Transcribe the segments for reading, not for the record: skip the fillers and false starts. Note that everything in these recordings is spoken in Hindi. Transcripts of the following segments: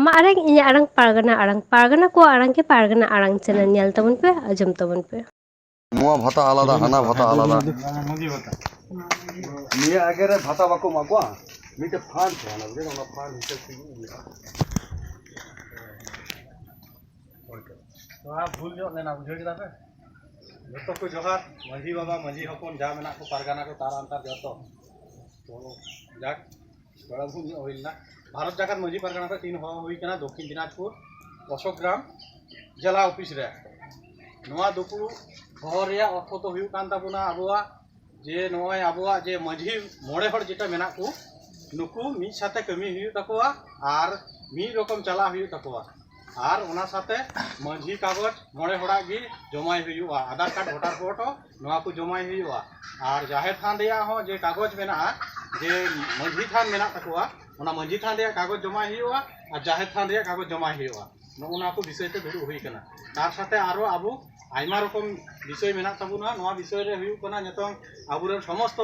आमा आरंग इnya pargana को आरंग के pargana Arang channel nyal tabun पे ajam tabun पे नुआ भाता आलादा हाना भाता आलादा निया अगेरे भाता बाको मागवा मिटे फांड छाना जे ना फांड हिसाब से तो आप भूल जो लेना बुझे किदा पे जतो को जोहार मंजी बाबा मंजी हपन जा मेना को पारगाना को तार अंतर जतो तो जाक बड़ा भूल होइलना भारत जागत मंजी पारगाना को 3 हो हुई कना दक्षिण दिनाजपुर अशोक ग्राम जिला ऑफिस रे नोआ दुपु शहर रे अर्थ तो हुई कान ताबुना आबुआ जे नोय आबुआ जे मंजी मोड़े हड़ जेटा मेना को नुकु मी साथे कमी हुई तकोआ आर मी रकम चला हुई तकोआ आर ओना साथे मंजी कागज मोड़े हड़ा गी जमाय हुआ आधार कार्ड वोटर फोटो नोआ को जमाय हुआ आर जाहेर थान रिया हो जे कागज मेना जे मंजी थान मेना तकोआ ओना मंजी थान रिया कागज जमाय हुआ आर जाहेर थान रिया कागज जमाय हुआ नोना को विषय ते दुड़ु हुई कना तार साथे आरो आबु आयमा रकम विषय मेना ताबुना नोआ विषय रे हुई कना नितों आबुरे समस्त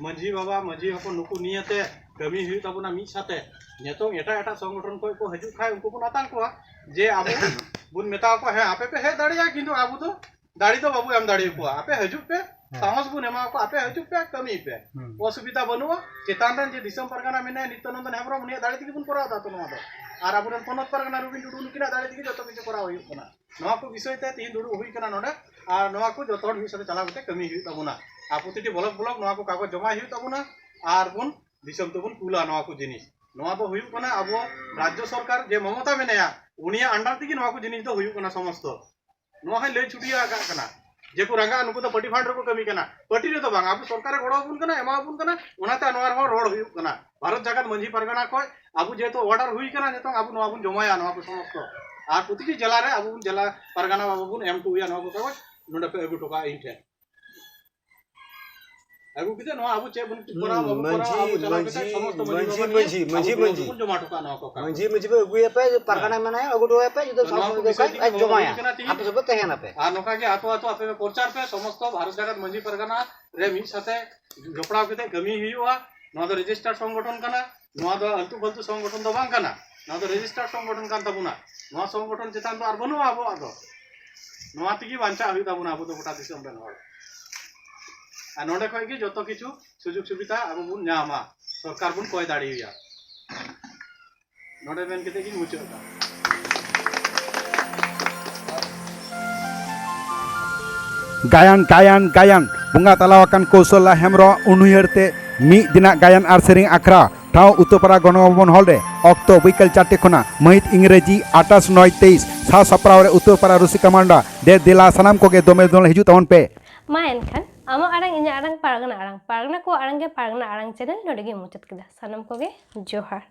मंजी बाबा मंजी हपन नुकु नियते कमी हुई ताबुना मी साथे नितों एटा एटा संगठन को हजू खाय उनको को नातां को जे आबु बुन मेता को है आपे पे है दाड़िया किंतु आबु तो दाड़ी तो बाबू एम दाड़ी को आपे हजू पे साहस बुन एमा को आपे हजू पे कमी पे असुविधा बनुआ चेतान जे दिसम परगना मेने नित्यानंद हेम्ब्रम ने दाड़ी तिगी बुन करा दा तो नोआ दो आर आबुन पनत परगना रुबिन टुडू नुकिना दाड़ी तिगी जतो किछु करा हुई कना नोआ को विषय ते तीन दुडू हुई कना नोडे आर नोआ को जतो हड़ मिसते चला गते कमी हुई तबुना आ प्रतिटी ब्लॉक नोआ को कागज जमा हुई तबुना आर बुन दिसम तबुन कुला नोआ को जिनिस नोआ तो हुई कना आबो राज्य सरकार जे ममता मेनेया उनिया अंडर तिगी नोआ को जिनिस तो हुई कना समस्त नोआ है ले छुटिया कना जे को रंगा नुको तो पटी फांड रो कमी कना पटी रे तो बांग आबो सरकार गड़ो बुन कना एमा बुन कना ओनाते नोआर हो रोड हुई कना भारत जागत मंजी परगना को आबो जे तो ऑर्डर हुई कना जेतो आबो नोआ बुन जमाया नोआ को समस्त आर प्रतिटी जिला रे आबो जिला परगना बाबू बुन M2 या नोआ को कागज नोडे पे अगु टोका इनटे अगु किते नोआ आबो चे बुन कोरा बाबू कोरा आबो चला के समस्त मंजी बुन जमा टोका नोआ को मंजी पे अगु पे परगना में ना अगु पे जो समस्त आज जमाया आप सब तहना पे आ नोका के आतो आतो आपे प्रचार पे समस्त भारत जागत मंजी परगना रे मी साथे जोपड़ाव किते कमी हुआ नोआ दो रजिस्टर संगठन कना नोआ दो अल्तु बल्तु संगठन दो बांग कना नोआ दो रजिस्टर संगठन कान ताबुना नोआ संगठन चेतान तो आर बनु आबो आदो नोआ तिगी बांचा हुई ताबुना आबो तो गोटा दिसम बेन हड़ आ नोडे खय कि जतो किछु सुजुग सुविधा आबो बुन न्यामा सरकार बुन कोय दाड़िया नोडे बेन किते कि मुचोता गायन bunga talawakan Kausalya Hemro unuherte mi dina gayan ar sering akra ठाव उत्तरपाड़ा गणभवन हॉल रे अक्तो बिकल 4 खना महित इंग्रेजी 28-9-23 सा सप्रावरे उत्तरपाड़ा रुसिका मांडा दे दिला सनाम को के दोमे दोल हिजु तवन पे मा एनखान आमा आरंग इnya आरंग pargana को आरंग के pargana आरंग चैनल नोडे गे मुचत किदा सनम को गे जोहार।